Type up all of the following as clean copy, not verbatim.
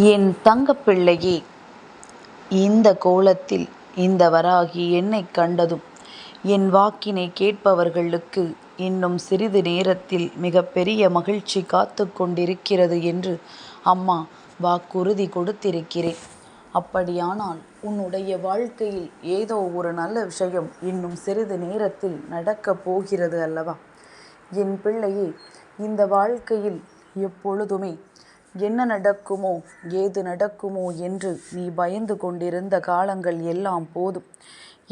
என் தங்கப்பிள்ளையே, இந்த கோலத்தில் இந்த வராகி என்னைக் கண்டதும் என் வாக்கினை கேட்பவர்களுக்கு இன்னும் சிறிது நேரத்தில் மிகப்பெரிய மகிழ்ச்சி காத்து கொண்டிருக்கிறது என்று அம்மா வாக்குறுதி கொடுத்திருக்கிறேன். அப்படியானால் உன்னுடைய வாழ்க்கையில் ஏதோ ஒரு நல்ல விஷயம் இன்னும் சிறிது நேரத்தில் நடக்கப் போகிறது அல்லவா? என் பிள்ளையே, இந்த வாழ்க்கையில் எப்பொழுதுமே என்ன நடக்குமோ ஏது நடக்குமோ என்று நீ பயந்து கொண்டிருந்த காலங்கள் எல்லாம் போதும்.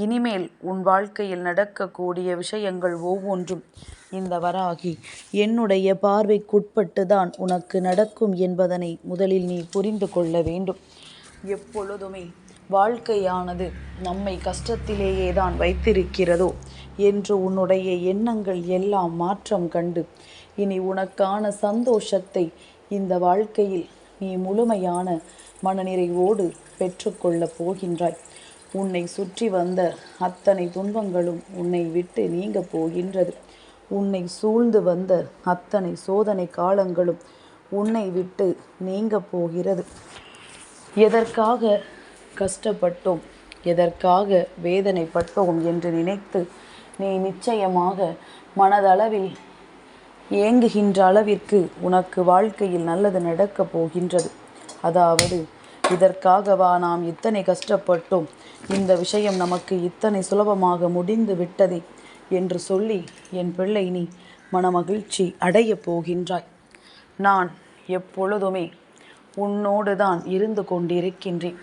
இனிமேல் உன் வாழ்க்கையில் நடக்கக்கூடிய விஷயங்கள் ஒவ்வொன்றும் இந்த வராகி என்னுடைய பார்வைக்குட்பட்டு தான் உனக்கு நடக்கும் என்பதனை முதலில் நீ புரிந்து கொள்ள வேண்டும். எப்பொழுதுமே வாழ்க்கையானது நம்மை கஷ்டத்திலேயே தான் வைத்திருக்கிறதோ என்று உன்னுடைய எண்ணங்கள் எல்லாம் மாற்றம் கண்டு இனி உனக்கான சந்தோஷத்தை இந்த வாழ்க்கையில் நீ முழுமையான மனநிறைவோடு பெற்றுக்கொள்ளப் போகின்றாய். உன்னை சுற்றி வந்த அத்தனை துன்பங்களும் உன்னை விட்டு நீங்க போகின்றது. உன்னை சூழ்ந்து வந்த அத்தனை சோதனை காலங்களும் உன்னை விட்டு நீங்க போகிறது. எதற்காக கஷ்டப்பட்டோம், எதற்காக வேதனைப்பட்டோம் என்று நினைத்து நீ நிச்சயமாக மனதளவில் ஏங்குகின்ற அளவிற்கு உனக்கு வாழ்க்கையில் நல்லது நடக்கப் போகின்றது. அதாவது, இதற்காகவா நாம் இத்தனை கஷ்டப்பட்டோம், இந்த விஷயம் நமக்கு இத்தனை சுலபமாக முடிந்து விட்டதே என்று சொல்லி என் பிள்ளை நீ மனமகிழ்ச்சி அடையப் போகின்றாய். நான் எப்பொழுதுமே உன்னோடு தான் இருந்து கொண்டிருக்கின்றேன்.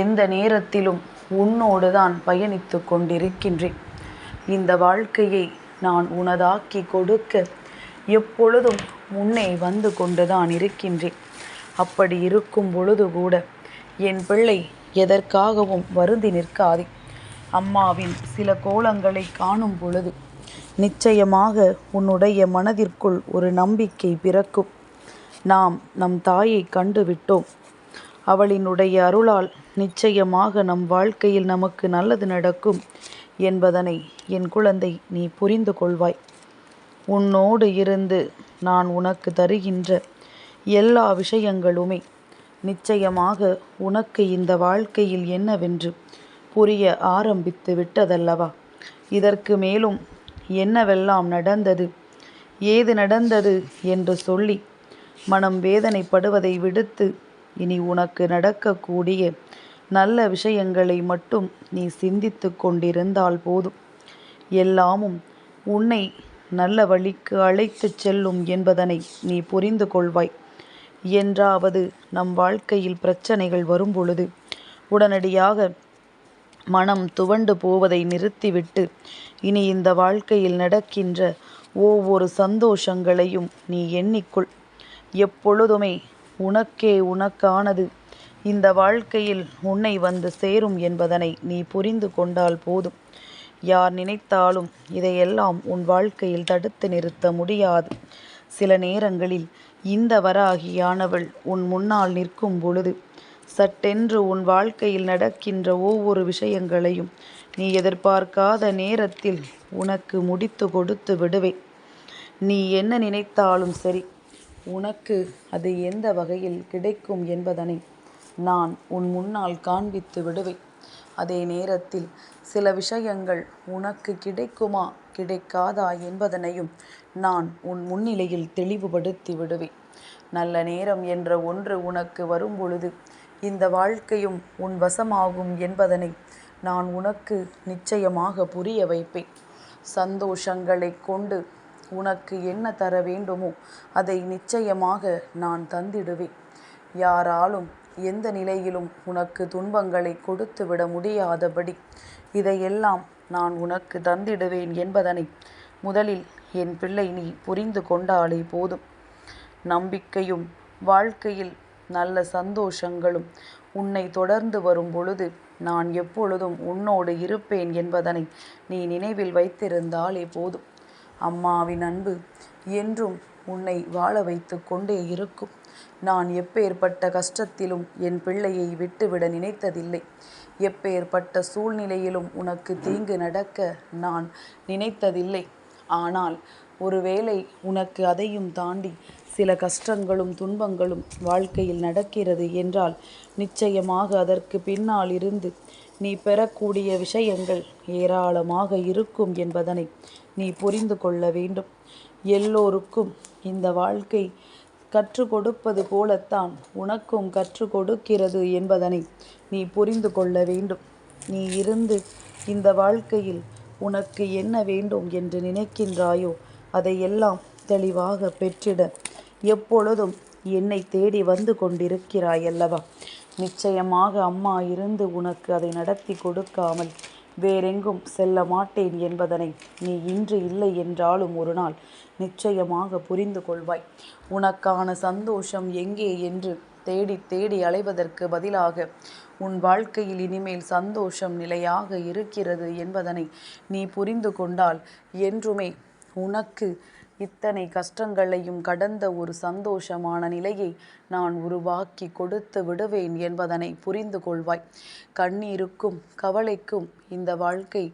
எந்த நேரத்திலும் உன்னோடு தான் பயணித்து கொண்டிருக்கின்றேன். இந்த வாழ்க்கையை நான் உனதாக்கி கொடுக்க எப்பொழுதும் முன்னே வந்து கொண்டுதான் இருக்கின்றேன். அப்படி இருக்கும் பொழுது கூட என் பிள்ளை எதற்காகவும் வருந்தி நிற்காதே. அம்மாவின் சில கோலங்களை காணும் பொழுது நிச்சயமாக உன்னுடைய மனதிற்குள் ஒரு நம்பிக்கை பிறக்கும். நாம் நம் தாயை கண்டு விட்டோம். அவளினுடைய அருளால் நிச்சயமாக நம் வாழ்க்கையில் நமக்கு நல்லது நடக்கும் என்பதனை என் குழந்தை நீ புரிந்து கொள்வாய். உன்னோடு இருந்து நான் உனக்கு தருகின்ற எல்லா விஷயங்களுமே நிச்சயமாக உனக்கு இந்த வாழ்க்கையில் என்னவென்று புரிய ஆரம்பித்து விட்டதல்லவா? இதற்கு மேலும் என்னவெல்லாம் நடந்தது, ஏது நடந்தது என்று சொல்லி மனம் வேதனைப்படுவதை விடுத்து இனி உனக்கு நடக்கக்கூடிய நல்ல விஷயங்களை மட்டும் நீ சிந்தித்து கொண்டிருந்தால் போதும். எல்லாமும் உன்னை நல்ல வழிக்கு அழைத்துச் செல்லும் என்பதனை நீ புரிந்து கொள்வாய். என்றாவது நம் வாழ்க்கையில் பிரச்சனைகள் வரும்பொழுது உடனடியாக மனம் துவண்டு போவதை நிறுத்திவிட்டு இனி இந்த வாழ்க்கையில் நடக்கின்ற ஒவ்வொரு சந்தோஷங்களையும் நீ எண்ணிக்கொள். எப்பொழுதுமே உனக்கே உனக்கானது இந்த வாழ்க்கையில் உன்னை வந்து சேரும் என்பதனை நீ புரிந்து கொண்டால் போதும். யார் நினைத்தாலும் இதையெல்லாம் உன் வாழ்க்கையில் தடுத்து நிறுத்த முடியாது. சில நேரங்களில் இந்த வராகியானவள் உன் முன்னால் நிற்கும் பொழுது சட்டென்று உன் வாழ்க்கையில் நடக்கின்ற ஒவ்வொரு விஷயங்களையும் நீ எதிர்பார்க்காத நேரத்தில் உனக்கு முடித்து கொடுத்து விடுவேன். நீ என்ன நினைத்தாலும் சரி, உனக்கு அது எந்த வகையில் கிடைக்கும் என்பதனை நான் உன் முன்னால் காண்பித்து விடுவேன். அதே நேரத்தில் சில விஷயங்கள் உனக்கு கிடைக்குமா கிடைக்காதா என்பதனையும் நான் உன் முன்னிலையில் தெளிவுபடுத்தி விடுவேன். நல்ல நேரம் என்ற ஒன்று உனக்கு வரும்பொழுது இந்த வாழ்க்கையும் உன் வசமாகும் என்பதனை நான் உனக்கு நிச்சயமாக புரிய வைப்பேன். சந்தோஷங்களை கொண்டு உனக்கு என்ன தர வேண்டுமோ அதை நிச்சயமாக நான் தந்திடுவேன். யாராலும் எந்த நிலையிலும் உனக்கு துன்பங்களை கொடுத்து விட முடியாதபடி இதையெல்லாம் நான் உனக்கு தந்திடுவேன் என்பதனை முதலில் என் பிள்ளை நீ புரிந்து கொண்டாலே போதும். நம்பிக்கையும் வாழ்க்கையில் நல்ல சந்தோஷங்களும் உன்னை தொடர்ந்து வரும் பொழுது நான் எப்பொழுதும் உன்னோடு இருப்பேன் என்பதனை நீ நினைவில் வைத்திருந்தாலே போதும். அம்மாவின் அன்பு என்றும் உன்னை வாழ வைத்து கொண்டே இருக்கும். நான் எப்பேற்பட்ட கஷ்டத்திலும் என் பிள்ளையை விட்டுவிட நினைத்ததில்லை. எப்பேற்பட்ட சூழ்நிலையிலும் உனக்கு தீங்கு நடக்க நான் நினைத்ததில்லை. ஆனால் ஒருவேளை உனக்கு அதையும் தாண்டி சில கஷ்டங்களும் துன்பங்களும் வாழ்க்கையில் நடக்கிறது என்றால் நிச்சயமாக அதற்கு பின்னால் இருந்து நீ பெறக்கூடிய விஷயங்கள் ஏராளமாக இருக்கும் என்பதனை நீ புரிந்து கொள்ள வேண்டும். எல்லோருக்கும் இந்த வாழ்க்கை கற்றுக் கொடுப்பது போலத்தான் உனக்கும் கற்றுக் கொடுக்கிறது என்பதனை நீ புரிந்து கொள்ள வேண்டும். நீ இருந்து இந்த வாழ்க்கையில் உனக்கு என்ன வேண்டும் என்று நினைக்கின்றாயோ அதையெல்லாம் தெளிவாக பெற்றிட எப்பொழுதும் என்னை தேடி வந்து கொண்டிருக்கிறாய் அல்லவா? நிச்சயமாக அம்மா இருந்து உனக்கு அதை நடத்தி கொடுக்காமல் வேறெங்கும் செல்ல மாட்டேன் என்பதனை நீ இன்று இல்லை என்றாலும் ஒரு நாள் நிச்சயமாக புரிந்து கொள்வாய். உனக்கான சந்தோஷம் எங்கே என்று தேடி தேடி அலைவதற்கு பதிலாக உன் வாழ்க்கையில் இனிமேல் சந்தோஷம் நிலையாக இருக்கிறது என்பதனை நீ புரிந்து கொண்டால் என்றுமே உனக்கு இத்தனை கஷ்டங்களையும் கடந்த ஒரு சந்தோஷமான நிலையை நான் உருவாக்கி கொடுத்து விடுவேன் என்பதனை புரிந்து கொள்வாய். கண்ணீருக்கும் கவலைக்கும் இந்த வாழ்க்கை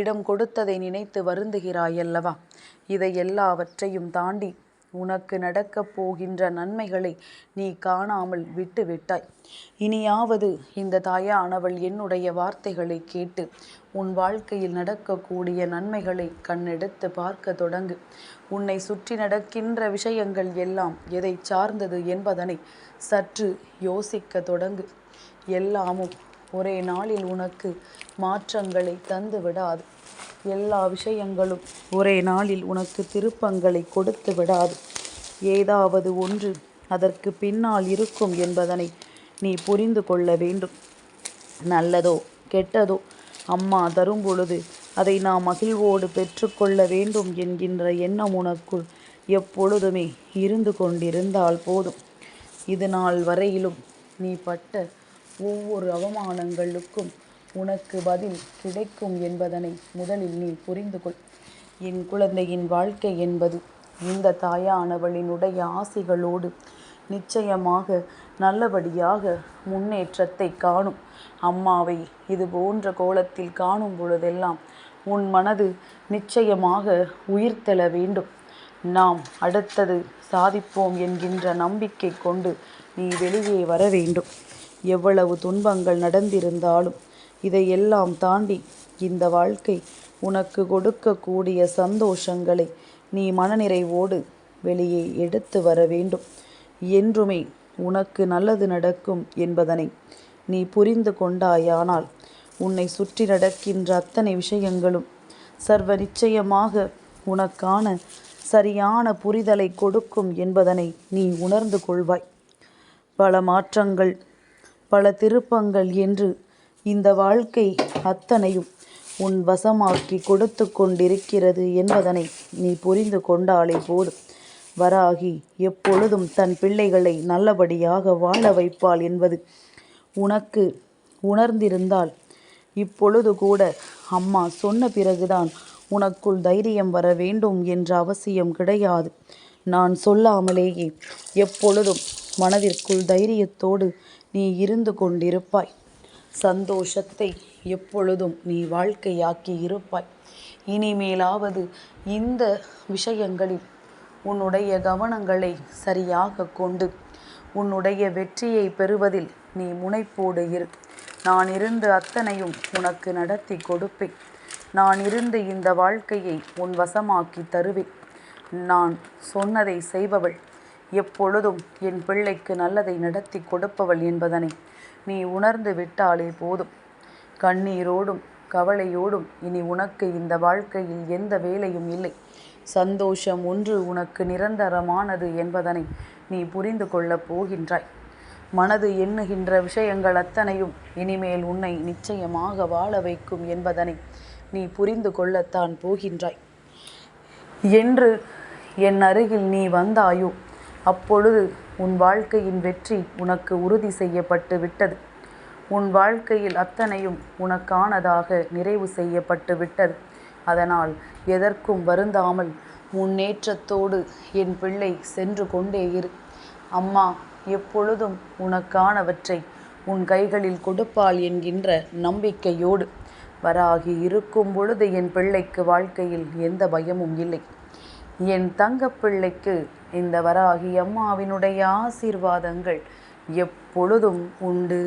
இடம் கொடுத்ததை நினைத்து வருந்துகிறாயல்லவா? இதை எல்லாவற்றையும் தாண்டி உனக்கு நடக்கப் போகின்ற நன்மைகளை நீ காணாமல் விட்டு விட்டாய். இனியாவது இந்த தாயானவள் என்னுடைய வார்த்தைகளை கேட்டு உன் வாழ்க்கையில் நடக்கக்கூடிய நன்மைகளை கண்ணெடுத்து பார்க்க தொடங்கு. உன்னை சுற்றி நடக்கின்ற விஷயங்கள் எல்லாம் எதை சார்ந்தது என்பதனை சற்று யோசிக்க தொடங்கு. எல்லாமும் ஒரே நாளில் உனக்கு மாற்றங்களை தந்து விடாது. எல்லா விஷயங்களும் ஒரே நாளில் உனக்கு திருப்பங்களை கொடுத்து விடாது. ஏதாவது ஒன்று அதற்கு பின்னால் இருக்கும் என்பதனை நீ புரிந்து கொள்ள வேண்டும். நல்லதோ கெட்டதோ அம்மா தரும் பொழுது அதை நாம் மகிழ்வோடு பெற்றுக்கொள்ள வேண்டும் என்கின்ற எண்ணம் உனக்குள் எப்பொழுதுமே இருந்து கொண்டிருந்தால் போதும். இது நாள் வரையிலும் நீ பட்ட ஒவ்வொரு அவமானங்களுக்கும் உனக்கு பதில் கிடைக்கும் என்பதனை முதலில் நீ புரிந்து கொள். என் குழந்தையின் வாழ்க்கை என்பது இந்த தாயானவளினுடைய ஆசிகளோடு நிச்சயமாக நல்லபடியாக முன்னேற்றத்தை காணும். அம்மாவை இது போன்ற கோலத்தில் காணும் பொழுதெல்லாம் உன் மனது நிச்சயமாக உயிர்த்தெழ வேண்டும். நாம் அடுத்தது சாதிப்போம் என்கின்ற நம்பிக்கை கொண்டு நீ வெளியே வர வேண்டும். எவ்வளவு துன்பங்கள் நடந்திருந்தாலும் இதையெல்லாம் தாண்டி இந்த வாழ்க்கை உனக்கு கொடுக்கக்கூடிய சந்தோஷங்களை நீ மனநிறைவோடு வெளியே எடுத்து வர வேண்டும். என்றுமே உனக்கு நல்லது நடக்கும் என்பதனை நீ புரிந்து கொண்டாயானால் உன்னை சுற்றி நடக்கின்ற அத்தனை விஷயங்களும் சர்வ நிச்சயமாக உனக்கான சரியான புரிதலை கொடுக்கும் என்பதனை நீ உணர்ந்து கொள்வாய். பல மாற்றங்கள், பல திருப்பங்கள் என்று இந்த வாழ்க்கை அத்தனையும் உன் வசமாக்கி கொடுத்து கொண்டிருக்கிறது என்பதனை நீ புரிந்து கொண்டாலே போதும். வராகி எப்பொழுதும் தன் பிள்ளைகளை நல்லபடியாக வாழ வைப்பாள் என்பது உனக்கு உணர்ந்திருந்தால் இப்பொழுது கூட அம்மா சொன்ன பிறகுதான் உனக்குள் தைரியம் வர வேண்டும் என்ற அவசியம் கிடையாது. நான் சொல்லாமலேயே எப்பொழுதும் மனதிற்குள் தைரியத்தோடு நீ இருந்து கொண்டிருப்பாய். சந்தோஷத்தை எப்பொழுதும் நீ வாழ்க்கையாக்கி இருப்பாய். இனிமேலாவது இந்த விஷயங்களில் உன்னுடைய கவனங்களை சரியாக கொண்டு உன்னுடைய வெற்றியை பெறுவதில் நீ முனைப்போடு இரு. நான் இருந்து அத்தனையும் உனக்கு நடத்தி கொடுப்பேன். நான் இருந்து இந்த வாழ்க்கையை உன் வசமாக்கி தருவேன். நான் சொன்னதை செய்பவள், எப்பொழுதும் என் பிள்ளைக்கு நல்லதை நடத்தி கொடுப்பவள் என்பதனை நீ உணர்ந்து விட்டாலே போதும். கண்ணீரோடும் கவலையோடும் இனி உனக்கு இந்த வாழ்க்கையில் எந்த வேலையும் இல்லை. சந்தோஷம் ஒன்று உனக்கு நிரந்தரமானது என்பதனை நீ புரிந்து கொள்ளப் போகின்றாய். மனது எண்ணுகின்ற விஷயங்கள் அத்தனையும் இனிமேல் உன்னை நிச்சயமாக வாழ வைக்கும் என்பதனை நீ புரிந்து கொள்ளத்தான் போகின்றாய். என்று என் அருகில் நீ வந்தாயோ அப்பொழுது உன் வாழ்க்கையின் வெற்றி உனக்கு உறுதி செய்யப்பட்டு விட்டது. உன் வாழ்க்கையில் அத்தனையும் உனக்கானதாக நிறைவு செய்யப்பட்டு விட்டது. அதனால் எதற்கும் வருந்தாமல் முன்னேற்றத்தோடு என் பிள்ளை சென்று கொண்டே இரு. அம்மா எப்பொழுதும் உனக்கானவற்றை உன் கைகளில் கொடுப்பாள் என்கின்ற நம்பிக்கையோடு வராகி இருக்கும் பொழுது என் பிள்ளைக்கு வாழ்க்கையில் எந்த பயமும் இல்லை. என் தங்கப்பிள்ளைக்கு இந்த வராகி அம்மாவினுடைய ஆசீர்வாதங்கள் எப்பொழுதும் உண்டு.